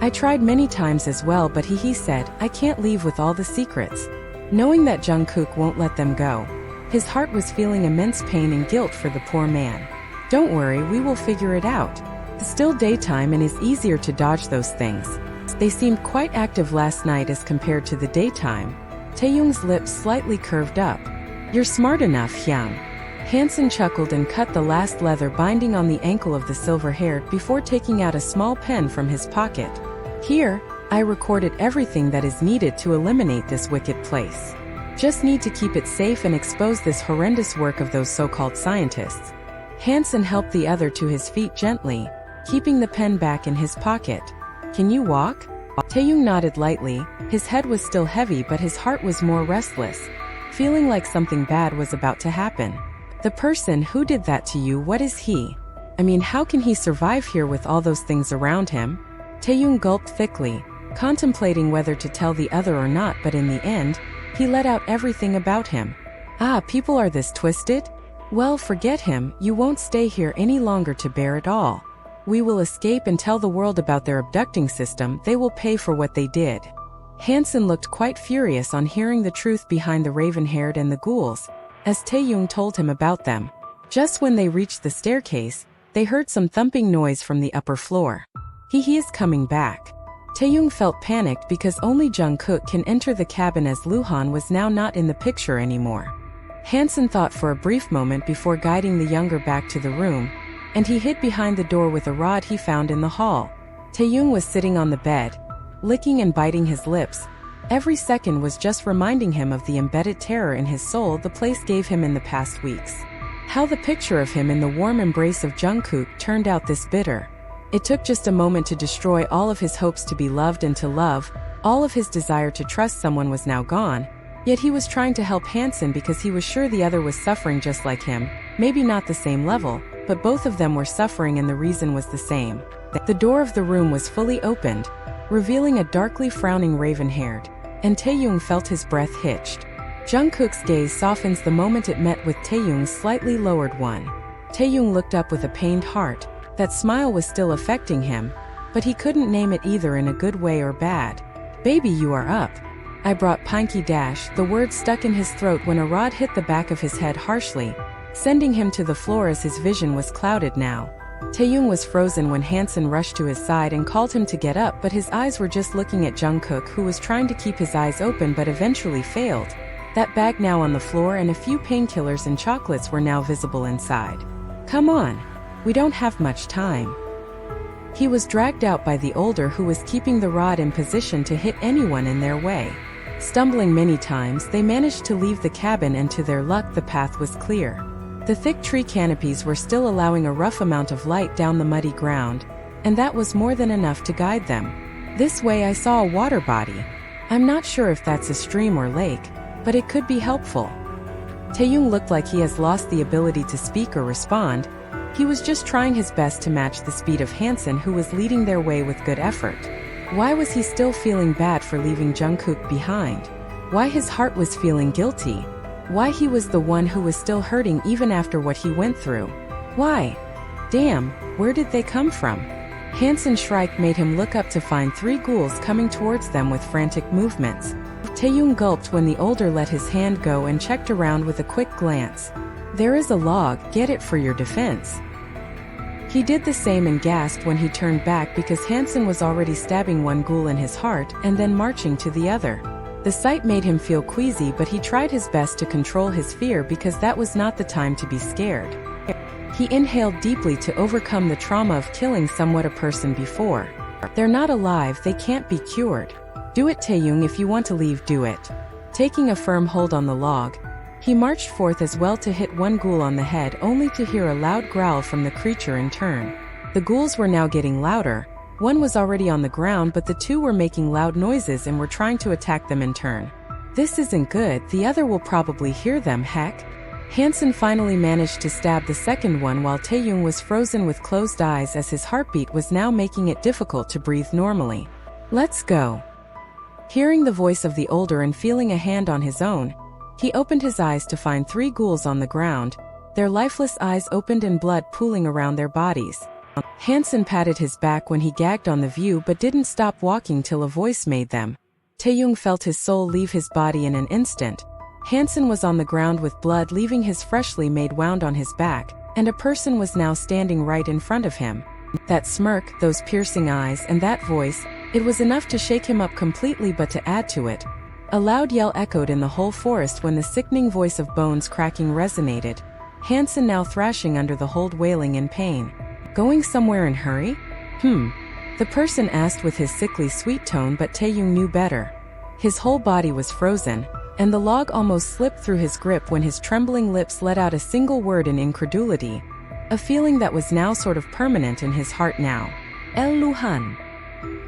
I tried many times as well, but he said, I can't leave with all the secrets. Knowing that Jungkook won't let them go, his heart was feeling immense pain and guilt for the poor man. Don't worry, we will figure it out. It's still daytime and is easier to dodge those things. They seemed quite active last night as compared to the daytime. Taeyong's lips slightly curved up. You're smart enough, Hyung. Hansen chuckled and cut the last leather binding on the ankle of the silver-haired before taking out a small pen from his pocket. Here, I recorded everything that is needed to eliminate this wicked place. Just need to keep it safe and expose this horrendous work of those so-called scientists. Hansen helped the other to his feet gently, keeping the pen back in his pocket. Can you walk? Taeyong nodded lightly. His head was still heavy but his heart was more restless, feeling like something bad was about to happen. The person who did that to you, what is he? I mean, how can he survive here with all those things around him? Taeyong gulped thickly, contemplating whether to tell the other or not, but in the end, he let out everything about him. Ah, people are this twisted? Well, forget him, you won't stay here any longer to bear it all. We will escape and tell the world about their abducting system, they will pay for what they did. Hansen looked quite furious on hearing the truth behind the raven-haired and the ghouls, as Taeyong told him about them. Just when they reached the staircase, they heard some thumping noise from the upper floor. He is coming back. Taeyong felt panicked because only Jungkook can enter the cabin as Luhan was now not in the picture anymore. Hansen thought for a brief moment before guiding the younger back to the room, and he hid behind the door with a rod he found in the hall. Taeyong was sitting on the bed, licking and biting his lips. Every second was just reminding him of the embedded terror in his soul the place gave him in the past weeks. How the picture of him in the warm embrace of Jungkook turned out this bitter. It took just a moment to destroy all of his hopes to be loved and to love. All of his desire to trust someone was now gone. Yet he was trying to help Hansen because he was sure the other was suffering just like him. Maybe not the same level, but both of them were suffering and the reason was the same. The door of the room was fully opened, revealing a darkly frowning raven-haired, and Taeyong felt his breath hitched. Jungkook's gaze softens the moment it met with Taeyong's slightly lowered one. Taeyong looked up with a pained heart. That smile was still affecting him, but he couldn't name it either in a good way or bad. Baby, you are up. I brought Pinky Dash. The word stuck in his throat when a rod hit the back of his head harshly, sending him to the floor as his vision was clouded now. Taeyong was frozen when Hansen rushed to his side and called him to get up, but his eyes were just looking at Jungkook, who was trying to keep his eyes open but eventually failed. That bag now on the floor and a few painkillers and chocolates were now visible inside. Come on. We don't have much time. He was dragged out by the older who was keeping the rod in position to hit anyone in their way. Stumbling many times, they managed to leave the cabin and to their luck the path was clear. The thick tree canopies were still allowing a rough amount of light down the muddy ground, and that was more than enough to guide them. This way I saw a water body. I'm not sure if that's a stream or lake, but it could be helpful. Taeyong looked like he has lost the ability to speak or respond. He was just trying his best to match the speed of Hansen, who was leading their way with good effort. Why was he still feeling bad for leaving Jungkook behind? Why his heart was feeling guilty? Why he was the one who was still hurting even after what he went through? Why? Damn, where did they come from? Hansen's shrike made him look up to find 3 ghouls coming towards them with frantic movements. Taeyong gulped when the older let his hand go and checked around with a quick glance. There is a log, get it for your defense. He did the same and gasped when he turned back because Hansen was already stabbing one ghoul in his heart and then marching to the other. The sight made him feel queasy, but he tried his best to control his fear because that was not the time to be scared. He inhaled deeply to overcome the trauma of killing somewhat a person before. They're not alive, they can't be cured. Do it, Taeyong, if you want to leave, do it. Taking a firm hold on the log, he marched forth as well to hit one ghoul on the head, only to hear a loud growl from the creature in turn. The ghouls were now getting louder. One was already on the ground, but the 2 were making loud noises and were trying to attack them in turn. This isn't good, the other will probably hear them, heck. Hansen finally managed to stab the second one while Taeyong was frozen with closed eyes as his heartbeat was now making it difficult to breathe normally. Let's go. Hearing the voice of the older and feeling a hand on his own, he opened his eyes to find 3 ghouls on the ground, their lifeless eyes opened and blood pooling around their bodies. Hansen patted his back when he gagged on the view but didn't stop walking till a voice made them. Taeyong felt his soul leave his body in an instant. Hansen was on the ground with blood leaving his freshly made wound on his back, and a person was now standing right in front of him. That smirk, those piercing eyes, and that voice, it was enough to shake him up completely, but to add to it, a loud yell echoed in the whole forest when the sickening voice of bones cracking resonated. Hansen now thrashing under the hold, wailing in pain. Going somewhere in hurry? The person asked with his sickly sweet tone, but Taeyong knew better. His whole body was frozen, and the log almost slipped through his grip when his trembling lips let out a single word in incredulity. A feeling that was now sort of permanent in his heart now. El Luhan.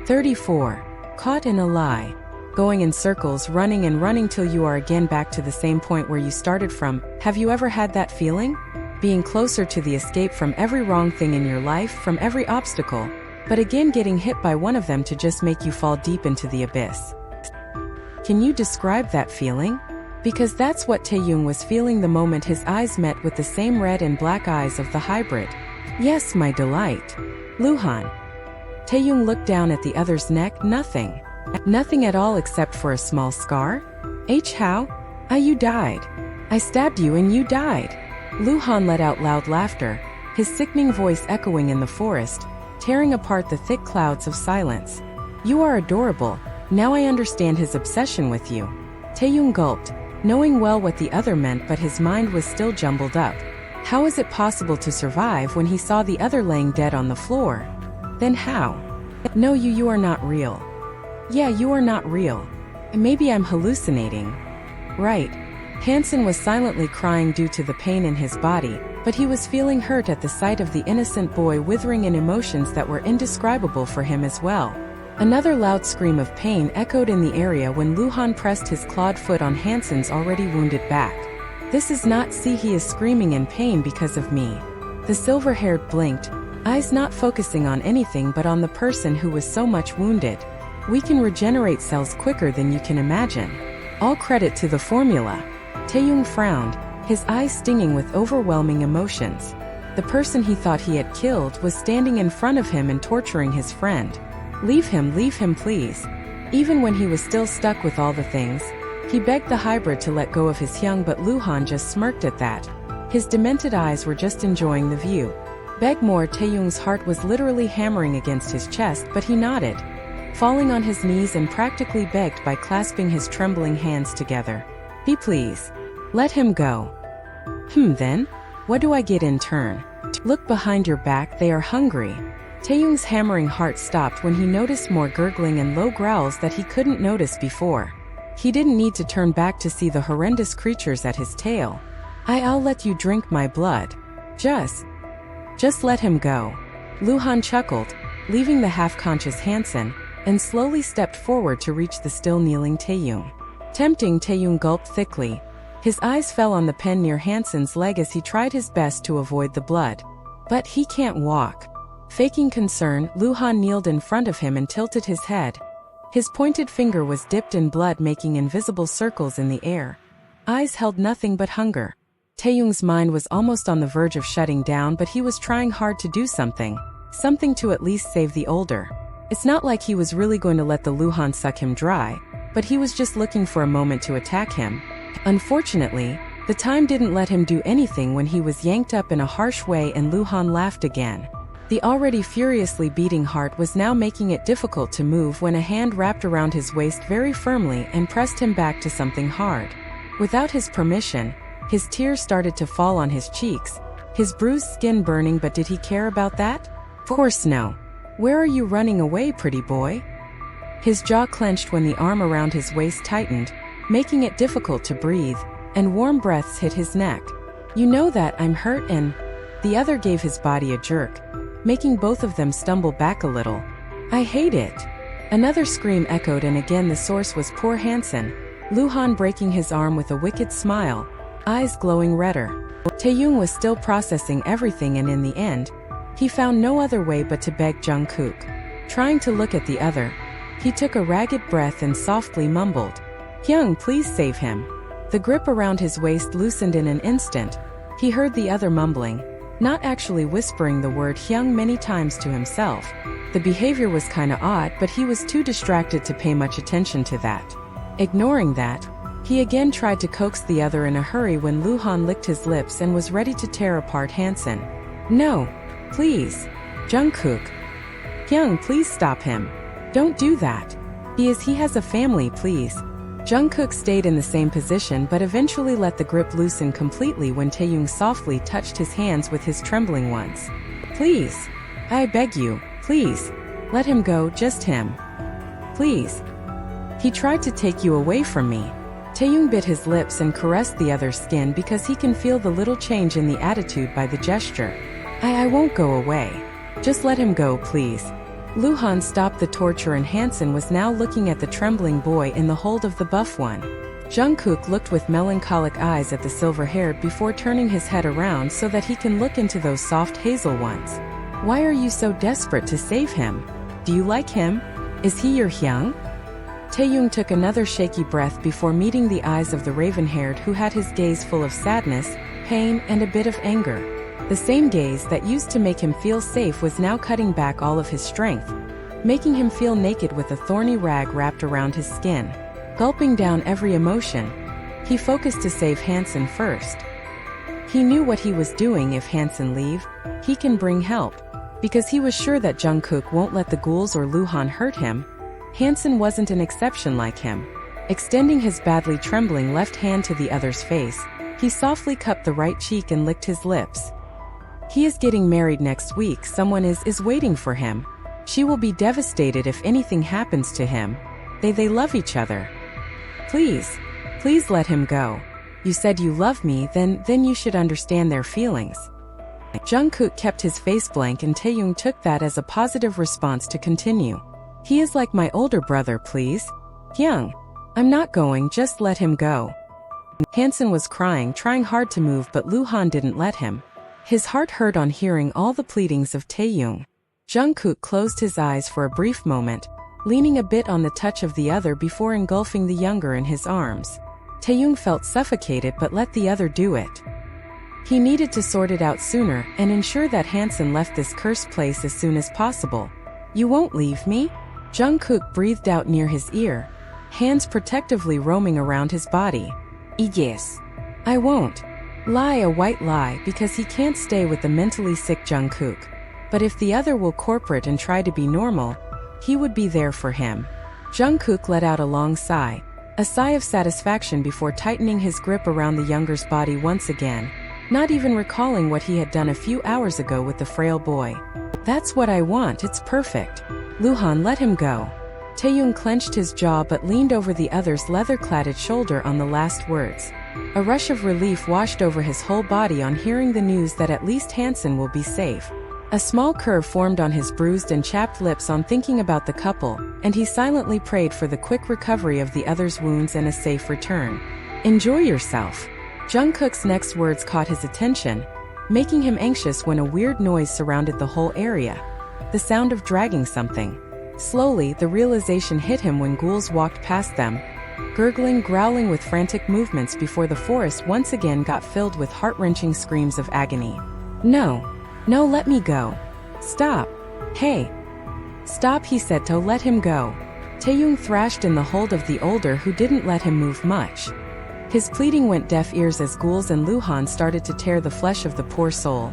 34. Caught in a lie. Going in circles, running and running till you are again back to the same point where you started from. Have you ever had that feeling? Being closer to the escape from every wrong thing in your life, from every obstacle, but again getting hit by one of them to just make you fall deep into the abyss. Can you describe that feeling? Because that's what Taeyong was feeling the moment his eyes met with the same red and black eyes of the hybrid. Yes, my delight. Luhan. Taeyong looked down at the other's neck. Nothing. Nothing at all except for a small scar? How? You died. I stabbed you and you died. Luhan let out loud laughter, his sickening voice echoing in the forest, tearing apart the thick clouds of silence. You are adorable. Now I understand his obsession with you. Taeyong gulped, knowing well what the other meant, but his mind was still jumbled up. How is it possible to survive when he saw the other laying dead on the floor? Then how? No, you are not real. Yeah, you are not real. Maybe I'm hallucinating. Right. Hansen was silently crying due to the pain in his body, but he was feeling hurt at the sight of the innocent boy withering in emotions that were indescribable for him as well. Another loud scream of pain echoed in the area when Luhan pressed his clawed foot on Hansen's already wounded back. This is not, see, he is screaming in pain because of me. The silver-haired blinked, eyes not focusing on anything but on the person who was so much wounded. We can regenerate cells quicker than you can imagine. All credit to the formula. Taeyong frowned, his eyes stinging with overwhelming emotions. The person he thought he had killed was standing in front of him and torturing his friend. Leave him please. Even when he was still stuck with all the things, he begged the hybrid to let go of his young, but Luhan just smirked at that. His demented eyes were just enjoying the view. Beg more. Taeyong's heart was literally hammering against his chest, but he nodded, falling on his knees and practically begged by clasping his trembling hands together. Please. Let him go. Then? What do I get in turn? Look behind your back, they are hungry. Taeyong's hammering heart stopped when he noticed more gurgling and low growls that he couldn't notice before. He didn't need to turn back to see the horrendous creatures at his tail. I'll let you drink my blood. Just let him go. Luhan chuckled, leaving the half-conscious Hansen, and slowly stepped forward to reach the still kneeling Taeyong. Tempting, Taeyong gulped thickly. His eyes fell on the pen near Hansen's leg as he tried his best to avoid the blood. But he can't walk. Faking concern, Luhan kneeled in front of him and tilted his head. His pointed finger was dipped in blood, making invisible circles in the air. Eyes held nothing but hunger. Taeyong's mind was almost on the verge of shutting down, but he was trying hard to do something to at least save the older. It's not like he was really going to let the Luhan suck him dry, but he was just looking for a moment to attack him. Unfortunately, the time didn't let him do anything when he was yanked up in a harsh way and Luhan laughed again. The already furiously beating heart was now making it difficult to move when a hand wrapped around his waist very firmly and pressed him back to something hard. Without his permission, his tears started to fall on his cheeks, his bruised skin burning. But did he care about that? Of course no. Where are you running away, pretty boy? His jaw clenched when the arm around his waist tightened, making it difficult to breathe, and warm breaths hit his neck. You know that I'm hurt, and the other gave his body a jerk, making both of them stumble back a little. I hate it. Another scream echoed, and again the source was poor Hansen, Luhan breaking his arm with a wicked smile, eyes glowing redder. Taeyong was still processing everything, and in the end, he found no other way but to beg Jungkook. Trying to look at the other, he took a ragged breath and softly mumbled, "Hyung, please save him." The grip around his waist loosened in an instant. He heard the other mumbling, not actually whispering the word Hyung many times to himself. The behavior was kinda odd, but he was too distracted to pay much attention to that. Ignoring that, he again tried to coax the other in a hurry when Luhan licked his lips and was ready to tear apart Hansen. No, please. Jungkook. Hyung, please stop him. Don't do that. He has a family, please. Jungkook stayed in the same position but eventually let the grip loosen completely when Taeyong softly touched his hands with his trembling ones. Please. I beg you, please. Let him go, just him. Please. He tried to take you away from me. Taeyong bit his lips and caressed the other's skin because he can feel the little change in the attitude by the gesture. I won't go away. Just let him go, please. Luhan stopped the torture and Hansen was now looking at the trembling boy in the hold of the buff one. Jungkook looked with melancholic eyes at the silver-haired before turning his head around so that he can look into those soft hazel ones. Why are you so desperate to save him? Do you like him? Is he your Hyung? Taeyong took another shaky breath before meeting the eyes of the raven-haired, who had his gaze full of sadness, pain, and a bit of anger. The same gaze that used to make him feel safe was now cutting back all of his strength, making him feel naked with a thorny rag wrapped around his skin. Gulping down every emotion, he focused to save Hansen first. He knew what he was doing. If Hansen leave, he can bring help, because he was sure that Jungkook won't let the ghouls or Luhan hurt him. Hansen wasn't an exception like him. Extending his badly trembling left hand to the other's face, he softly cupped the right cheek and licked his lips. He is getting married next week. Someone is waiting for him. She will be devastated if anything happens to him. They love each other. Please let him go. You said you love me, then you should understand their feelings. Jungkook kept his face blank and Taeyong took that as a positive response to continue. He is like my older brother, please. Hyung. I'm not going, just let him go. Hansen was crying, trying hard to move, but Luhan didn't let him. His heart hurt on hearing all the pleadings of Taeyong. Jungkook closed his eyes for a brief moment, leaning a bit on the touch of the other before engulfing the younger in his arms. Taeyong felt suffocated but let the other do it. He needed to sort it out sooner and ensure that Hansen left this cursed place as soon as possible. You won't leave me? Jungkook breathed out near his ear, hands protectively roaming around his body. Yes. I won't. Lie, a white lie, because he can't stay with the mentally sick Jungkook. But if the other will cooperate and try to be normal, he would be there for him. Jungkook let out a long sigh, a sigh of satisfaction before tightening his grip around the younger's body once again, not even recalling what he had done a few hours ago with the frail boy. That's what I want, it's perfect. Luhan, let him go. Taeyong clenched his jaw but leaned over the other's leather-cladded shoulder on the last words. A rush of relief washed over his whole body on hearing the news that at least Hansen will be safe. A small curve formed on his bruised and chapped lips on thinking about the couple, and he silently prayed for the quick recovery of the other's wounds and a safe return. "Enjoy yourself." Jungkook's next words caught his attention, making him anxious when a weird noise surrounded the whole area. The sound of dragging something. Slowly, the realization hit him when ghouls walked past them, gurgling, growling with frantic movements before the forest once again got filled with heart-wrenching screams of agony. "No. No, let me go. Stop. Hey. Stop," he said to let him go. Taeyong thrashed in the hold of the older who didn't let him move much. His pleading went deaf ears as ghouls and Luhan started to tear the flesh of the poor soul.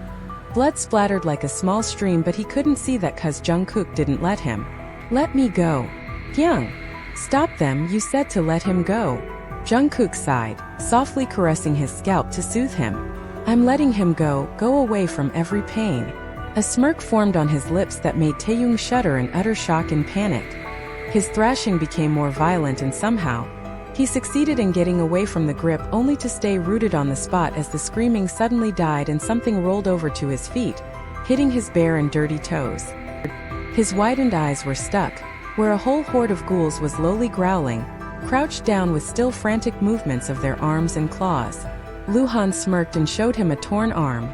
Blood splattered like a small stream, but he couldn't see that cause Jungkook didn't let him. "Let me go. Hyung. Stop them, you said to let him go." Jungkook sighed, softly caressing his scalp to soothe him. "I'm letting him go away from every pain." A smirk formed on his lips that made Taeyong shudder in utter shock and panic. His thrashing became more violent, and somehow, he succeeded in getting away from the grip, only to stay rooted on the spot as the screaming suddenly died and something rolled over to his feet, hitting his bare and dirty toes. His widened eyes were stuck, where a whole horde of ghouls was lowly growling, crouched down with still frantic movements of their arms and claws. Luhan smirked and showed him a torn arm,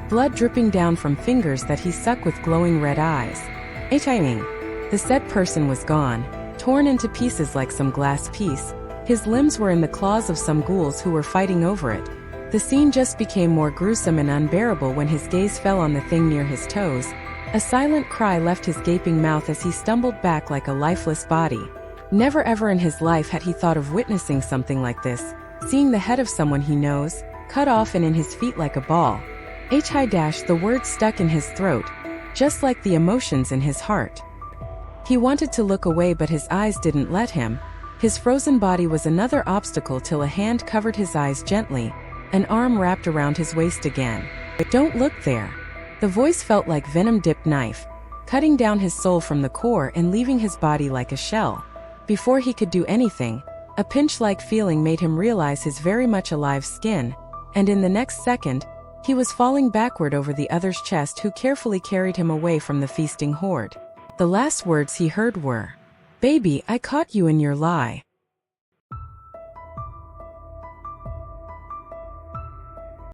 blood dripping down from fingers that he sucked with glowing red eyes. "Timing." The said person was gone, torn into pieces like some glass piece. His limbs were in the claws of some ghouls who were fighting over it. The scene just became more gruesome and unbearable when his gaze fell on the thing near his toes. A silent cry left his gaping mouth as he stumbled back like a lifeless body. Never ever in his life had he thought of witnessing something like this, seeing the head of someone he knows, cut off and in his feet like a ball. The word stuck in his throat, just like the emotions in his heart. He wanted to look away, but his eyes didn't let him. His frozen body was another obstacle till a hand covered his eyes gently, an arm wrapped around his waist again. "Don't look there." The voice felt like venom-dipped knife, cutting down his soul from the core and leaving his body like a shell. Before he could do anything, a pinch-like feeling made him realize his very much alive skin, and in the next second, he was falling backward over the other's chest, who carefully carried him away from the feasting horde. The last words he heard were, "Baby, I caught you in your lie."